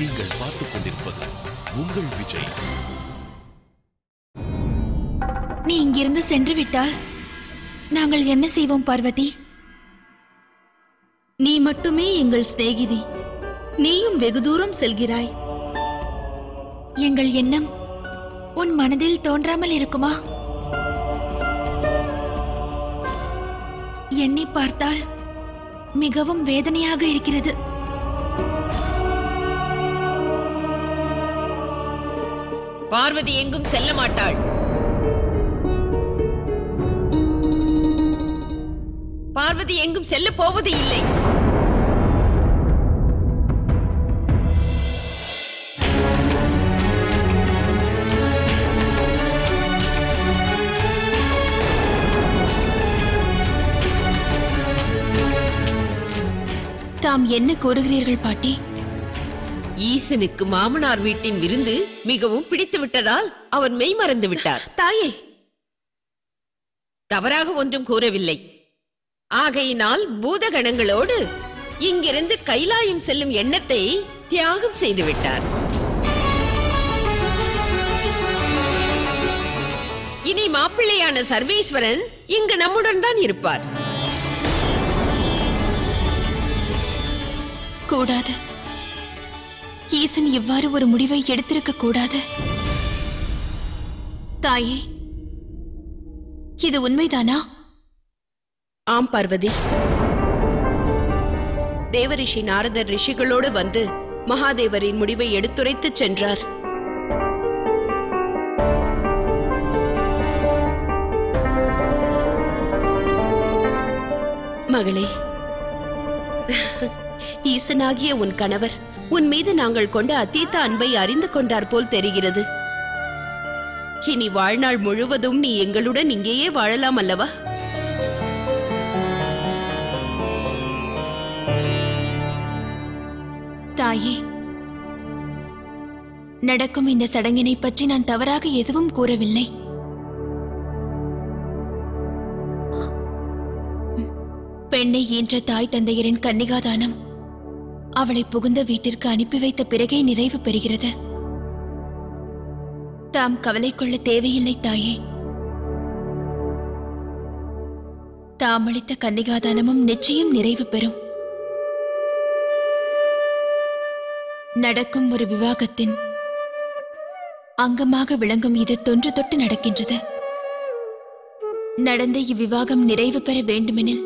நீங்கள் பார்த்துக் கொண்டிருப்பது உங்கள் விஜய். நீ இங்கிருந்து சென்று விட்டால் நாங்கள் என்ன செய்வோம் பார்வதி? நீ மட்டுமே எங்கள் சிநேகிதி. நீயும் வெகு தூரம் செல்கிறாய். எங்கள் எண்ணம் உன் மனதில் தோன்றாமல் இருக்குமா? எண்ணி பார்த்தால் மிகவும் வேதனையாக இருக்கிறது. பார்வதி எங்கும் செல்ல மாட்டாள். பார்வதி எங்கும் செல்ல போவது இல்லை. தாம் என்ன கூறுகிறீர்கள் பாட்டி? ஈசனுக்கு மாமனார் வீட்டின் விருந்து மிகவும் பிடித்து விட்டதால் அவர் மெய் மறந்து விட்டார். தாயே, தவறாக ஒன்றும் கூறவில்லை. ஆகையினால் பூதகணங்களோடு இங்கிருந்து கைலாயம் செல்லும் எண்ணத்தை தியாகம் செய்து விட்டார். இனி மாப்பிள்ளையான சர்வேஸ்வரன் இங்கு நம்முடன் தான் இருப்பார். கூடாது. ஈசன் இவ்வாறு ஒரு முடிவை எடுத்திருக்க கூடாது. தாயே, இது உண்மைதானா? ஆம் பார்வதி. தேவரிஷி நாரதர் ரிஷிகளோடு வந்து மகாதேவரின் முடிவை எடுத்துரைத்து சென்றார். மகளே, ஈசனாகிய உன் கணவர் உன் மீது நாங்கள் கொண்ட அதீத அன்பை அறிந்து கொண்டார் போல் தெரிகிறது. இனி வாழ்நாள் முழுவதும் நீ எங்களுடன் இங்கேயே வாழலாம் அல்லவா? தாயே, நடக்கும் இந்த சடங்கினை பற்றி நான் தவறாக எதுவும் கூறவில்லை. பெண்ணை ஈன்ற தாய் தந்தையரின் கன்னிகாதானம் அவளை புகுந்த வீட்டிற்கு அனுப்பி வைத்த பிறகே நிறைவு பெறுகிறது. தாம் கவலை கொள்ள தேவையில்லை தாயே. தாம் அளித்த கன்னிகாதானமும் நிச்சயம் நிறைவு பெறும். நடக்கும் ஒரு விவாகத்தின் அங்கமாக விளங்கும் இது தொன்று தொட்டு நடக்கின்றது. நடந்த இவ்விவாகம் நிறைவு பெற வேண்டுமெனில்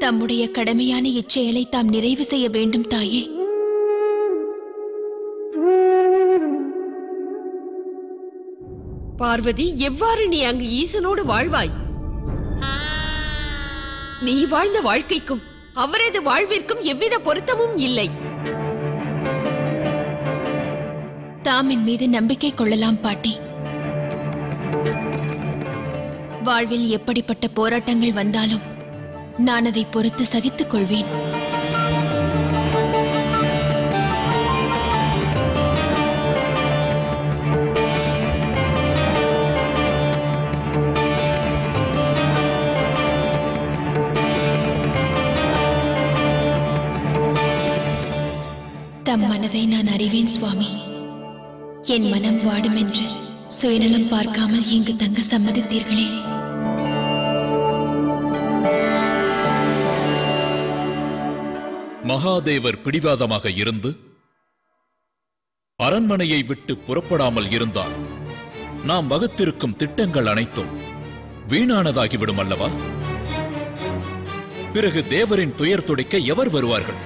தம்முடைய கடமையான இச்செயலை தாம் நிறைவு செய்ய வேண்டும் தாயே. பார்வதி, எவ்வாறு நீ அங்கு ஈசனோடு வாழ்வாய்? நீ வாழ்ந்த வாழ்க்கைக்கும் அவரது வாழ்விற்கும் எவ்வித பொருத்தமும் இல்லை. தாம் என் மீது நம்பிக்கை கொள்ளலாம் பாட்டி. வாழ்வில் எப்படிப்பட்ட போராட்டங்கள் வந்தாலும் நான் அதை பொறுத்து சகித்துக் கொள்வேன். தம் மனதை நான் அறிவேன் சுவாமி. என் மனம் வாடும் என்று சுயநலம் பார்க்காமல் இங்கு தங்க சம்மதித்தீர்களே. மகாதேவர் பிடிவாதமாக இருந்து அரண்மனையை விட்டு புறப்படாமல் இருந்தால் நாம் வகுத்திருக்கும் திட்டங்கள் அனைத்தும் வீணானதாகிவிடும் அல்லவா? பிறகு தேவரின் துயர் துடைக்க எவர் வருவார்கள்?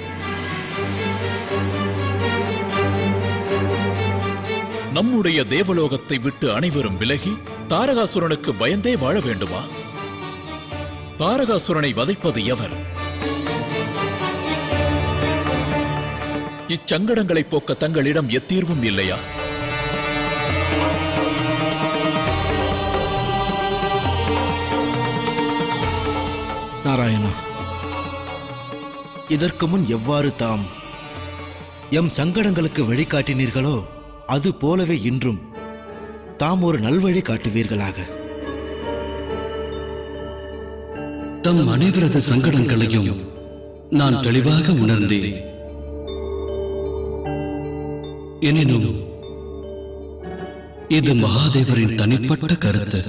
நம்முடைய தேவலோகத்தை விட்டு அனைவரும் விலகி தாரகாசுரனுக்கு பயந்தே வாழ வேண்டுமா? தாரகாசுரனை வதைப்பது எவர்? இச்சங்கடங்களை போக்க தங்களிடம் எத்தீர்வும் இல்லையா? நாராயணா, இதற்கு முன் எவ்வாறு தாம் எம் சங்கடங்களுக்கு வழிகாட்டினீர்களோ அது போலவே இன்றும் தாம் ஒரு நல்வழி காட்டுவீர்களாக. தம் அனைவரது சங்கடங்களையும் நான் தெளிவாக உணர்ந்தேன். எனினும் இது மகாதேவரின் தனிப்பட்ட கருத்து.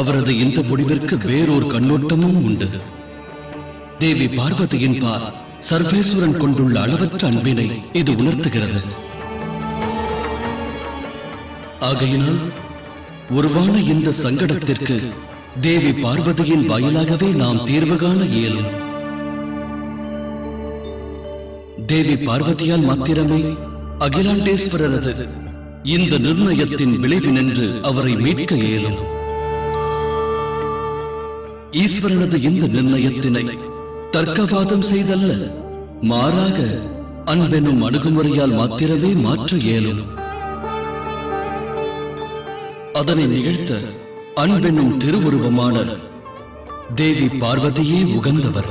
அவரது இந்த முடிவிற்கு வேறொரு கண்ணோட்டமும் உண்டு. தேவி பார்வதியின் பால் சர்வேஸ்வரன் கொண்டுள்ள அளவற்ற அன்பினை இது உணர்த்துகிறது. ஆகையினால் உருவான இந்த சங்கடத்திற்கு தேவி பார்வதியின் வாயிலாகவே நாம் தீர்வு காண இயலும். தேவி பார்வதியால் மாத்திரமே அகிலாண்டேஸ்வரரது இந்த நிர்ணயத்தின் விளைவினின்று அவரை மீட்க இயலும். ஈஸ்வரனது இந்த நிர்ணயத்தினை தர்க்கவாதம் செய்தல்ல, மாறாக அன்பெனும் அணுகுமுறையால் மாத்திரமே மாற்ற இயலும். அதனை நிகழ்த்த அன்பெனும் திருவுருவமான தேவி பார்வதியே உகந்தவர்.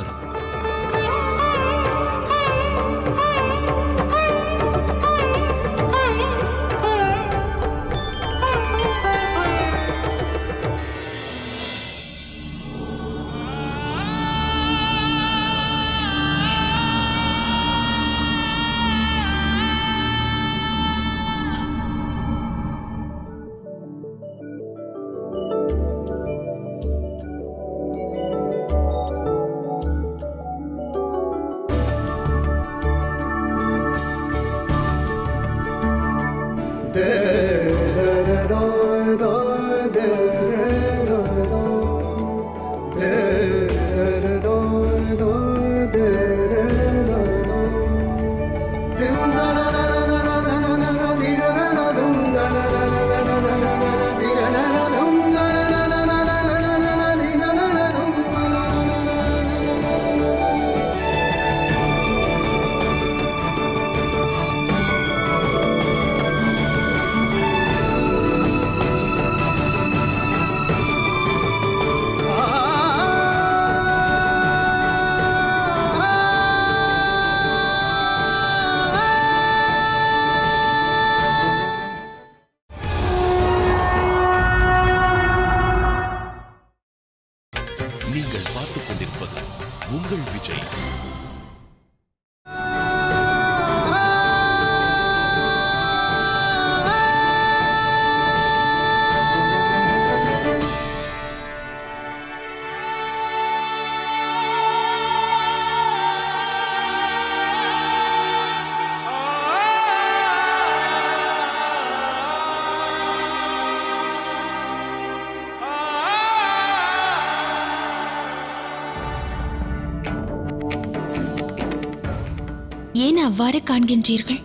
ஏன் அவ்வாறு காண்கின்றீர்கள்?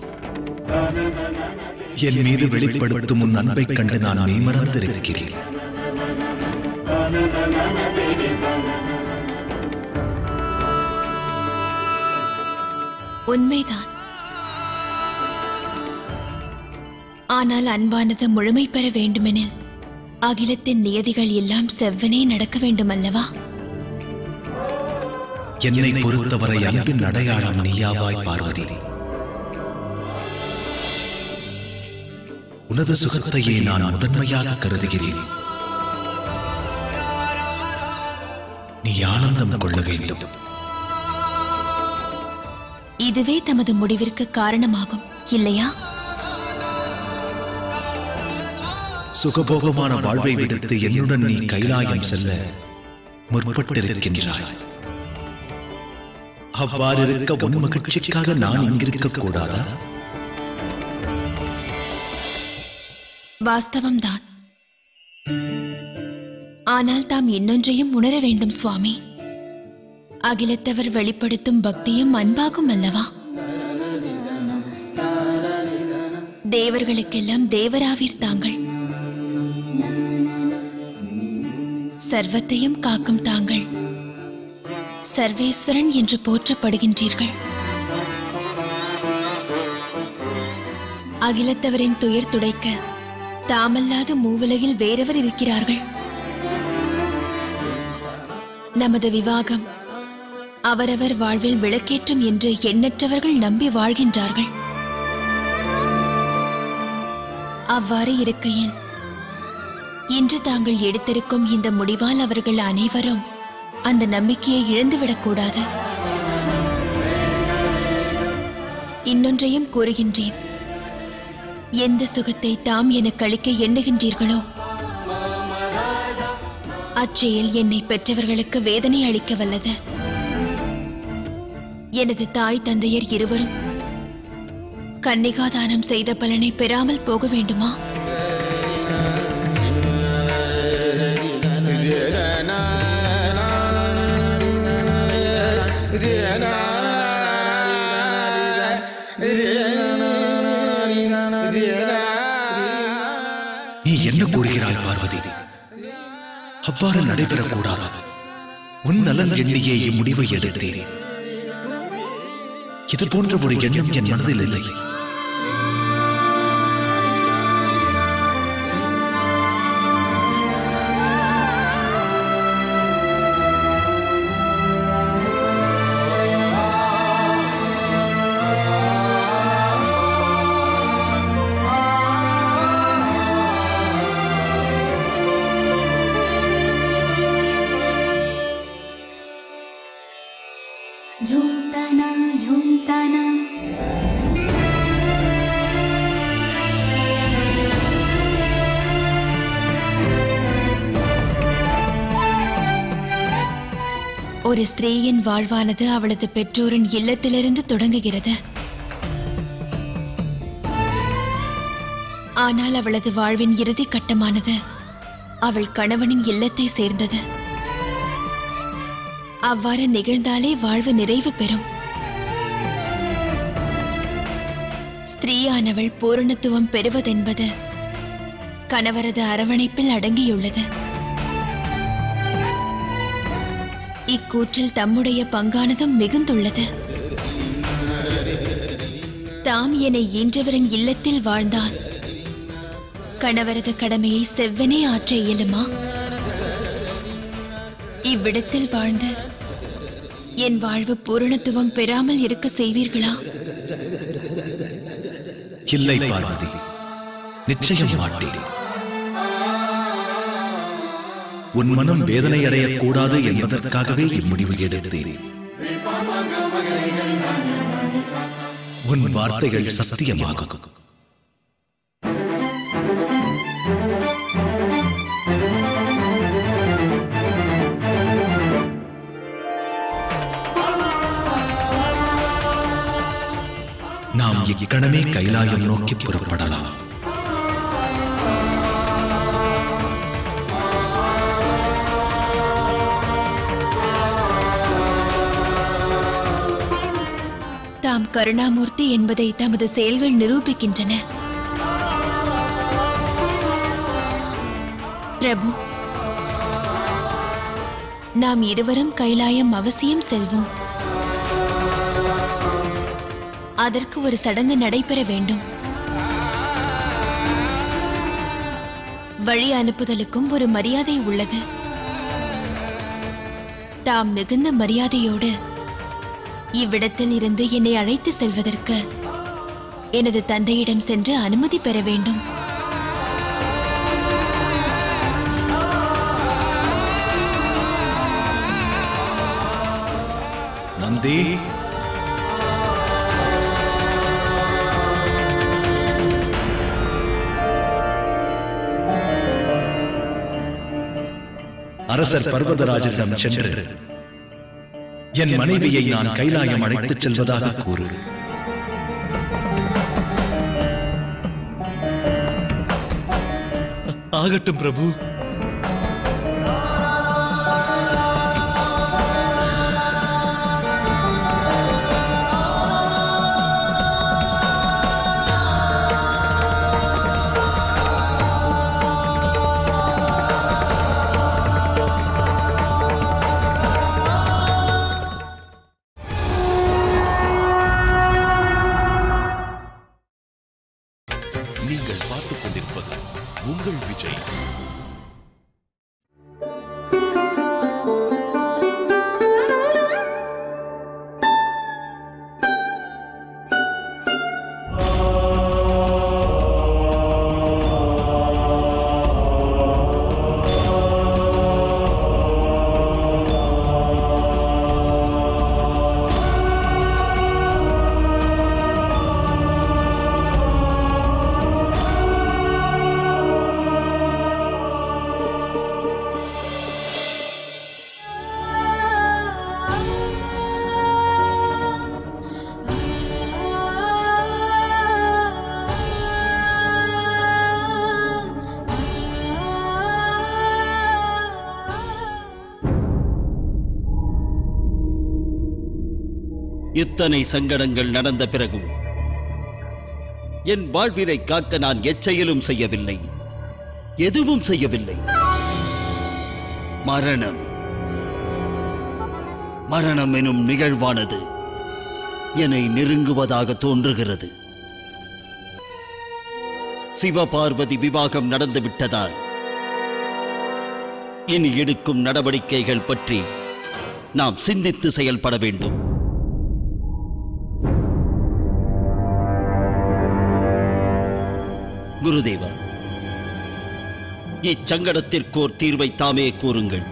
என் மீது வெளிப்படுத்தும் உன் அன்பை கண்டு நான் மெய்மறந்திருக்கிறேன். உண்மைதான். ஆனால் அன்பானது முழுமை பெற வேண்டுமெனில் அகிலத்தின் நியதிகள் எல்லாம் செவ்வனே நடக்க வேண்டும் அல்லவா? என்னை பொறுத்தவரை அன்பின் அடையாளம் நீயாவாய் பார்வதி. உனது சுகத்தையே நான் முதன்மையாக கருதுகிறேன். நீ ஆனந்தம் கொள்ள வேண்டும். இதுவே தமது முடிவிற்கு காரணமாகும் இல்லையா? சுகபோகமான வாழ்வை விடுத்து என்னுடன் நீ கைலாயம் செல்ல முற்பட்டிருக்கின்றாய். அவ்வாறு இருக்க உன் மகிழ்ச்சிக்காக நான் இங்கிருக்க கூடாதா? வாஸ்தவம்தான். ஆனால் தாம் இன்னொன்றையும் உணர வேண்டும் சுவாமி. அகிலத்தவர் வெளிப்படுத்தும் பக்தியும் அன்பாகும் அல்லவா? தேவர்களுக்கெல்லாம் தேவராவீர் தாங்கள். சர்வத்தையும் காக்கும் தாங்கள் சர்வேஸ்வரன் என்று போற்றப்படுகின்றீர்கள். அகிலத்தவரின் துயர் துடைக்க தாமல்லாது மூவுலகில் வேறவர் இருக்கிறார்கள். நமது விவாகம் அவரவர் வாழ்வில் விளக்கேற்றும் என்று எண்ணற்றவர்கள் நம்பி வாழ்கின்றார்கள். அவ்வாறு இருக்கையில் இன்று தாங்கள் எடுத்திருக்கும் இந்த முடிவால் அவர்கள் அனைவரும் அந்த நம்பிக்கையை இழந்துவிடக்கூடாது. இன்னொன்றையும் கூறுகின்றேன். எந்த சுகத்தை தாம் எனக்கு அளிக்க எண்ணுகின்றீர்களோ அச்செயல் என்னை பெற்றவர்களுக்கு வேதனை அளிக்க வல்லது. எனது தாய் தந்தையர் இருவரும் கன்னிகாதானம் செய்த பலனை பெறாமல் போக வேண்டுமா? நீ என்ன கூறுகிறாய் பார்வதி? அவ்வாறு நடைபெறக்கூடாது. உன் நலன் எண்ணியே இம்முடிவை எடுத்தேன். இது போன்ற ஒரு எண்ணம் என் மனதில் இல்லை. झुमताना झुमताना ஒரு ஸ்திரீயின் வாழ்வானது அவளது பெற்றோரின் இல்லத்திலிருந்து தொடங்குகிறது. ஆனால் அவளது வாழ்வின் இறுதி கட்டமானது அவள் கணவனின் இல்லத்தை சேர்ந்தது. அவ்வாறு நிகழ்ந்தாலே வாழ்வு நிறைவு பெறும். ஸ்திரீயானவள் பூரணத்துவம் பெறுவதென்பது கணவரது அரவணைப்பில் அடங்கியுள்ளது. இக்கூற்றில் தம்முடைய பங்கானதும் மிகுந்துள்ளது. தாம் என்னை ஈன்றவரின் இல்லத்தில் வாழ்ந்தான் கணவரது கடமையை செவ்வனே ஆற்ற இயலுமா? இவ்விடத்தில் வாழ்ந்து என் வாழ்வு பூரணத்துவம் பெறாமல் இருக்க செய்வீர்களா? இல்லை பார்வதி, நிச்சயம் மாட்டேன். உன் மனம் வேதனை அடையக்கூடாது என்பதற்காகவே இம்முடிவு எடுத்தேன். உன் வார்த்தைகள் சத்தியமாகும். நாம் இக்கணமே கைலாயம் நோக்கி புறப்படலாம். தாம் கருணாமூர்த்தி என்பதை தமது செயல்கள் நிரூபிக்கின்றன. பிரபு, நாம் இருவரும் கைலாயம் அவசியம் செல்வோம். அதற்கு ஒரு சடங்கு நடைபெற வேண்டும். வழி அனுப்புதலுக்கும் ஒரு மரியாதை உள்ளது. தாம் மிகுந்த மரியாதையோடு இவ்விடத்தில் இருந்து என்னை அழைத்து செல்வதற்கு எனது தந்தையிடம் சென்று அனுமதி பெற வேண்டும். நந்தி, அரசர் பர்வதராஜரிடம் சென்று என் மனைவியை நான் கைலாயம் அழைத்துச் செல்வதாக கூறு. ஆகட்டும் பிரபு. நீங்கள் பார்த்துக் கொண்டிருப்பது உங்கள் விஜய். இத்தனை சங்கடங்கள் நடந்த பிறகும் என் வாழ்வினை காக்க நான் எச்செயலும் செய்யவில்லை, எதுவும் செய்யவில்லை. மரணம் மரணம் எனும் நிகழ்வானது என்னை நெருங்குவதாக தோன்றுகிறது. சிவபார்வதி விவாகம் நடந்துவிட்டதால் இனி எடுக்கும் நடவடிக்கைகள் பற்றி நாம் சிந்தித்து செயல்பட வேண்டும். குருதேவா, இச்சங்கடத்திற்கோர் தீர்வை தாமே கூறுங்கள்.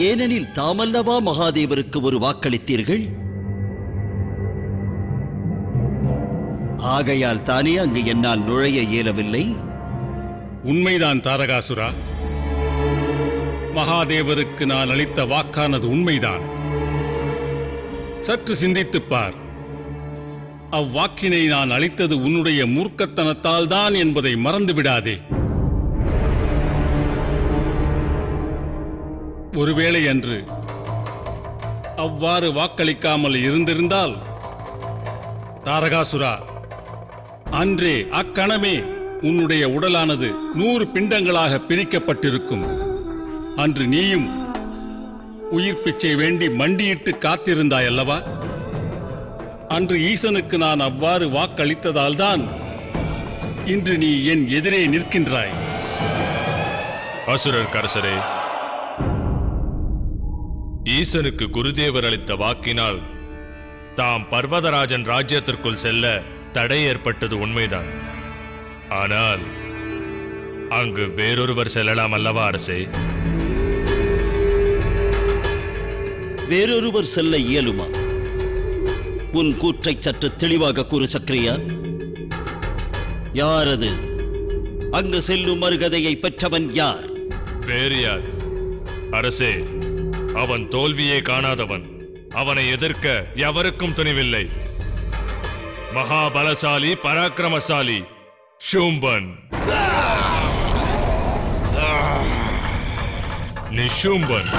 ஏனெனில் தாமல்லவா மகாதேவருக்கு ஒரு வாக்களித்தீர்கள். ஆகையால் தானே அங்கு என்னால் நுழைய இயலவில்லை. உண்மைதான் தாரகாசுரா. மகாதேவருக்கு நான் அளித்த வாக்கானது உண்மைதான். சற்று சிந்தித்துப் பார். அவ்வாக்கினை நான் அளித்தது உன்னுடைய மூர்க்கத்தனத்தால் தான் என்பதை மறந்துவிடாதே. ஒருவேளை அன்று அவ்வாறு வாக்களிக்காமல் இருந்திருந்தால் தாரகாசுரா, அன்றே அக்கணமே உன்னுடைய உடலானது 100 பிண்டங்களாக பிரிக்கப்பட்டிருக்கும். அன்று நீயும் உயிர் பிச்சை வேண்டி மண்டியிட்டு காத்திருந்தாய் அல்லவா? அன்று ஈசனுக்கு நான் அவ்வாறு வாக்களித்ததால் தான் இன்று நீ என் எதிரே நிற்கின்றாய். அசுரர் கரசரே, ஈசனுக்கு குருதேவர் அளித்த வாக்கினால் தாம் பர்வதராஜன் ராஜ்யத்திற்குள் செல்ல தடை ஏற்பட்டது உண்மைதான். ஆனால் அங்கு வேறொருவர் செல்லலாம் அல்லவா அரசே? வேறொருவர் செல்ல இயலுமா? உன் கூற்றை சற்று தெளிவாக கூறு சக்ரியா. யாரது? அங்கு செல்லும் மறுகதையை பெற்றவன் யார்? வேறு யார் அரசே? அவன் தோல்வியே காணாதவன். அவனை எதிர்க்க எவருக்கும் துணிவில்லை. மகாபலசாலி, பராக்கிரமசாலி ஷூம்பன். நிஷூம்பன்.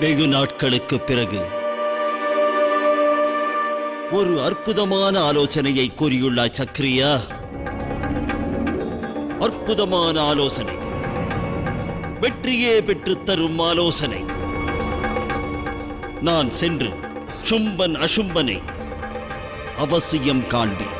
வெகு நாட்களுக்கு பிறகு ஒரு அற்புதமான ஆலோசனையை கூறியுள்ளாய் சக்ரியா. அற்புதமான ஆலோசனை, வெற்றியே பெற்றுத் தரும் ஆலோசனை. நான் சென்று ஷும்பன் அஷும்பனை அவசியம் காண்பேன்.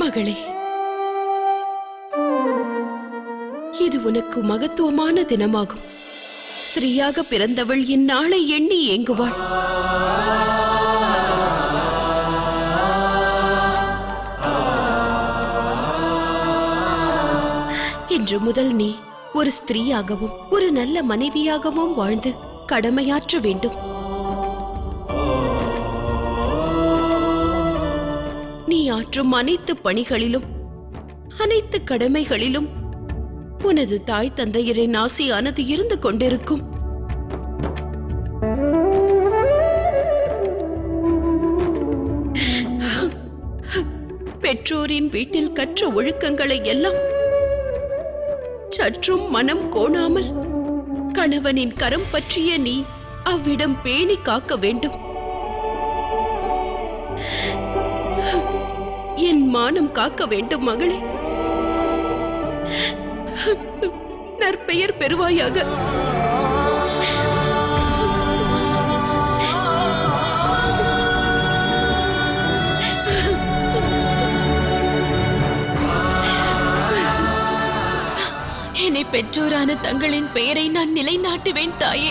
மகளே, இது உனக்கு மகத்துவமான தினமாகும். ஸ்திரீயாக பிறந்தவள் இந்நாளை எண்ணி ஏங்குவாள். இன்று முதல் நீ ஒரு ஸ்திரீயாகவும் ஒரு நல்ல மனைவியாகவும் வாழ்ந்து கடமையாற்ற வேண்டும். நீ ஆற்றும் அனைத்து பணிகளிலும் அனைத்து கடமைகளிலும் உனது தாய் தந்தையரின் ஆசையானது இருந்து கொண்டிருக்கும். பெற்றோரின் வீட்டில் கற்ற ஒழுக்கங்களை எல்லாம் சற்றும் மனம் கோணாமல் கணவனின் கரம் பற்றிய நீ அவ்விடம் பேணி காக்க வேண்டும். என் மானம் காக்க வேண்டும் மகளே. நற்பெயர் பெறுவாயாக. என்னை பெற்றோரான தங்களின் பெயரை நான் நிலைநாட்டுவேன் தாயே.